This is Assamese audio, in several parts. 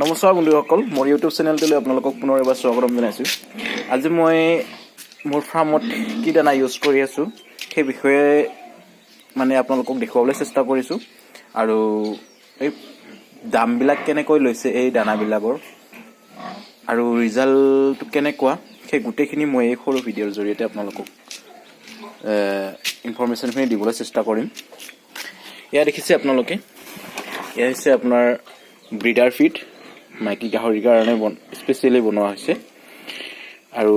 নমস্কাৰ বন্ধুসকল, মোৰ ইউটিউব চেনেলটোলৈ আপোনালোকক পুনৰ এবাৰ স্বাগতম জনাইছোঁ। আজি মই মোৰ ফাৰ্মত কি দানা ইউজ কৰি আছোঁ সেই বিষয়ে আপোনালোকক দেখুৱাবলৈ চেষ্টা কৰিছোঁ আৰু এই দামবিলাক কেনেকৈ লৈছে এই দানাবিলাকৰ আৰু ৰিজাল্টটো কেনেকুৱা সেই গোটেইখিনি মই এই সৰু ভিডিঅ'ৰ জৰিয়তে আপোনালোকক ইনফৰমেশ্যনখিনি দিবলৈ চেষ্টা কৰিম। এয়া দেখিছে আপোনালোকে, এয়া হৈছে আপোনাৰ ব্ৰিডাৰ ফিড, মাইকী গাহৰিৰ কাৰণে স্পেচিয়েলি বনোৱা হৈছে আৰু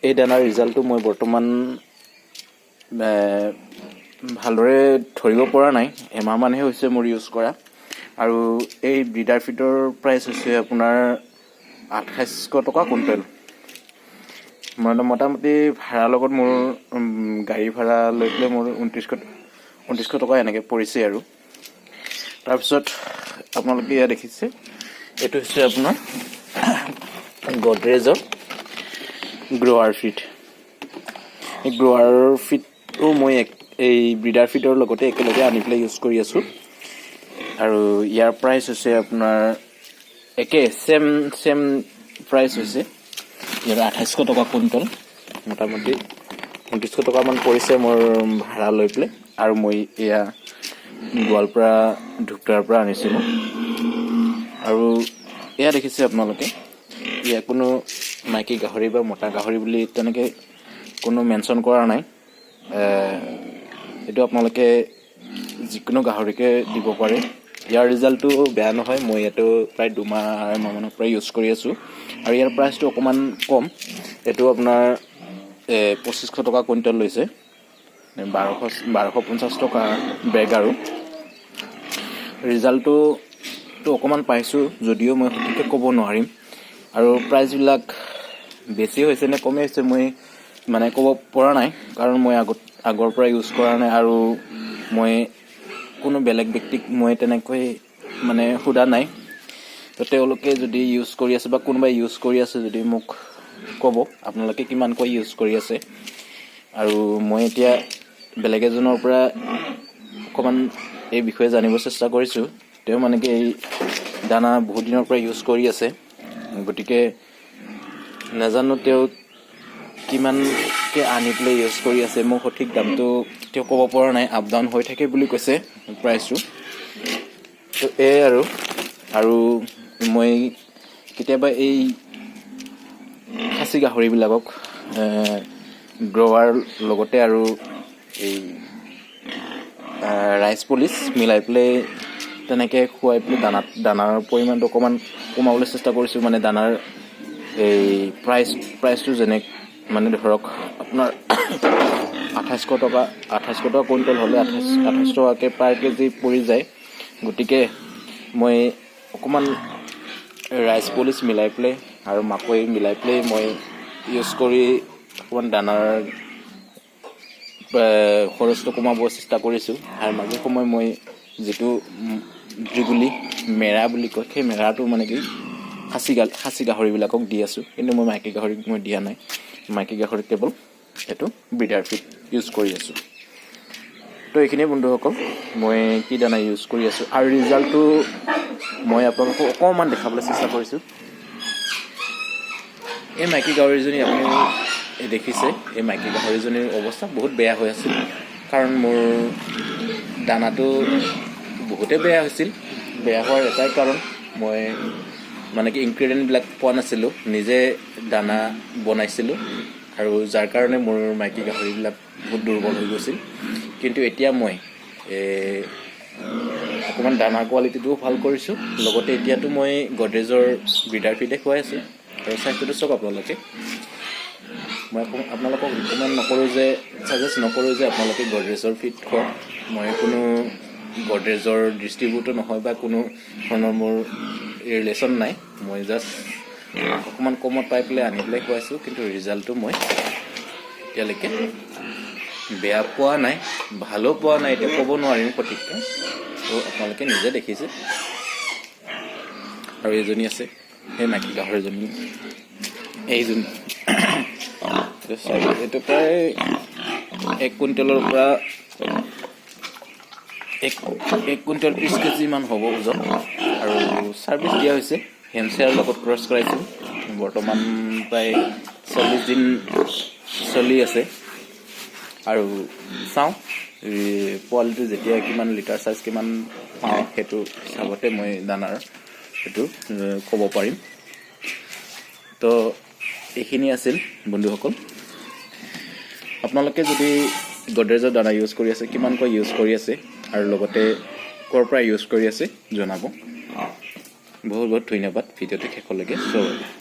এই দানাৰ ৰিজাল্টটো মই বৰ্তমান ভালদৰে ধৰিব পৰা নাই। এমাহমানহে হৈছে মোৰ ইউজ কৰা আৰু এই ব্ৰিডাৰ ফিডৰ প্ৰাইচ হৈছে আপোনাৰ 2800 টকা কুইণ্টেল। মোটামুটি ভাড়াৰ লগত মোৰ গাড়ী ভাড়া লৈ পেলাই মোৰ 2900 টকা এনেকৈ পৰিছে আৰু তাৰপিছত আপোনালোকে এয়া দেখিছে, এইটো হৈছে আপোনাৰ গডৰেজৰ গ্ৰ'ৱাৰ ফিড। এই গ্ৰ'ৱাৰ ফিডটো মই এই ব্ৰিডাৰ ফিডৰ লগতে একেলগে আনি পেলাই ইউজ কৰি আছোঁ আৰু ইয়াৰ প্ৰাইচ হৈছে আপোনাৰ চেম প্ৰাইচ হৈছে ইয়াৰ 2800 টকা কুইণ্টল। মোটামুটি 2900 টকামান পৰিছে মোৰ ভাড়া লৈ পেলাই আৰু মই এয়া গোৱালপাৰা ধূপদাৰ পৰা আনিছিলোঁ। আৰু এয়া দেখিছে আপোনালোকে, ইয়াৰ কোনো মাইকী গাহৰি বা মতা গাহৰি বুলি তেনেকৈ কোনো মেনশ্যন কৰা নাই। এইটো আপোনালোকে যিকোনো গাহৰিকে দিব পাৰে। ইয়াৰ ৰিজাল্টটো বেয়া নহয়। মই এইটো প্ৰায় 2-2.5 মাহমানৰ পৰা ইউজ কৰি আছোঁ আৰু ইয়াৰ প্ৰাইচটো অকণমান কম। এইটো আপোনাৰ 2500 টকা কুইণ্টেল লৈছে, 1250 টকা বেগ আৰু ৰিজাল্টটো অকণমান পাইছোঁ যদিও মই সঠিককৈ ক'ব নোৱাৰিম আৰু প্ৰাইচবিলাক বেছি হৈছে নে কমেই হৈছে মই ক'ব পৰা নাই, কাৰণ মই আগৰ পৰা ইউজ কৰা নাই আৰু মই কোনো বেলেগ ব্যক্তিক মই তেনেকৈ সোধা নাই। তো তেওঁলোকে যদি ইউজ কৰি আছে বা কোনোবাই ইউজ কৰি আছে যদি মোক ক'ব আপোনালোকে কিমানকৈ ইউজ কৰি আছে। আৰু মই এতিয়া বেলেগ এজনৰ পৰা অকণমান এই বিষয়ে জানিব চেষ্টা কৰিছোঁ। তেওঁ কি এই দানা বহুত দিনৰ পৰা ইউজ কৰি আছে, গতিকে নাজানো তেওঁ কিমানকৈ আনি পেলাই ইউজ কৰি আছে। মোক সঠিক দামটো তেওঁ ক'ব পৰা নাই, আপ ডাউন হৈ থাকে বুলি কৈছে প্ৰাইচটো। তো আৰু মই কেতিয়াবা এই খাচী গাহৰিবিলাকক গ্ৰ'ৱাৰ লগতে আৰু এই ৰাইচ পলিচ মিলাই পেলাই তেনেকৈ খুৱাই পেলাই দানাৰ পৰিমাণটো অকণমান কমাবলৈ চেষ্টা কৰিছোঁ। দানাৰ এই প্ৰাইচটো যেনে ধৰক আপোনাৰ 2800 টকা কুইণ্টেল হ'লে 28 টকাকৈ পাৰ কেজি পৰি যায়। গতিকে মই অকণমান ৰাইচ পলিচ মিলাই পেলাই আৰু মাকৈ মিলাই পেলাই মই ইউজ কৰি অকণমান দানাৰ খৰচটো কমাব চেষ্টা কৰিছোঁ। আৰু মাজে সময়ে মই যিটো জুগুলি মেৰা বুলি কয় সেই মেৰাটো খাচী গাহৰিবিলাকক দি আছোঁ, কিন্তু মই মাইকী গাহৰিক মই দিয়া নাই। মাইকী গাহৰিক কেৱল এইটো ব্ৰিডাৰ ফিড ইউজ কৰি আছোঁ। তো এইখিনিয়ে বন্ধুসকল, মই কি দানা ইউজ কৰি আছোঁ আৰু ৰিজাল্টটো মই আপোনালোকক অকণমান দেখাবলৈ চেষ্টা কৰিছোঁ। এই মাইকী গাহৰিজনী আপুনি দেখিছে, এই মাইকী গাহৰিজনীৰ অৱস্থা বহুত বেয়া হৈ আছিল, কাৰণ মোৰ দানাটো বহুতেই বেয়া হৈছিল। বেয়া হোৱাৰ এটাই কাৰণ মই ইনগ্ৰিডিয়েণ্টবিলাক পোৱা নাছিলোঁ, নিজে দানা বনাইছিলোঁ আৰু যাৰ কাৰণে মোৰ মাইকী গাহৰিবিলাক বহুত দুৰ্বল হৈ গৈছিল। কিন্তু এতিয়া মই অকণমান দানাৰ কোৱালিটিটোও ভাল কৰিছোঁ, লগতে এতিয়াতো মই গডৰেজৰ ব্ৰিডাৰ ফিডে খুৱাই আছোঁ আৰু স্বাস্থ্যটো চাওক আপোনালোকে। মই আপোনালোকক ছাজেষ্ট নকৰোঁ যে আপোনালোকে গডৰেজৰ ফিড খুৱাওক। মই কোনো গডৰেজৰ ডিষ্ট্ৰিবিউটৰ নহয় বা কোনো ধৰণৰ মোৰ ৰিলেশ্যন নাই। মই জাষ্ট অকণমান কমত পাই পেলাই আনি পেলাই খুৱাইছোঁ, কিন্তু ৰিজাল্টটো মই এতিয়ালৈকে বেয়া পোৱা নাই, ভালো পোৱা নাই, এতিয়া ক'ব নোৱাৰিম সঠিককৈ। তো আপোনালোকে নিজে দেখিছে। আৰু এইজনী আছে সেই মাইকী গাহৰিজনী, এইজনী এইটো প্ৰায় 1 কুইণ্টেলৰ পৰা 1 কুইণ্টেল 30 কেজিমান হ'ব ওজন আৰু ছাৰ্ভিচ দিয়া হৈছে হেমশ্বেয়াৰ লগত ক্ৰছ কৰাইছোঁ বৰ্তমান প্ৰায় 40 দিন চলি আছে আৰু চাওঁ পোৱালিটো যেতিয়া কিমান লিটাৰ চাইজ কিমান পাওঁ সেইটো হিচাপতে মই দানাৰ সেইটো ক'ব পাৰিম তো এইখিনি আছিল বন্ধুসকল আপোনালোকে যদি গডৰেজৰ দানা ইউজ কৰি আছে কিমানকৈ ইউজ কৰি আছে আৰু লগতে ক'ৰ পৰা ইউজ কৰি আছে জনাব বহুত বহুত ধন্যবাদ ভিডিঅ'টো শেষলৈকে চাবলৈ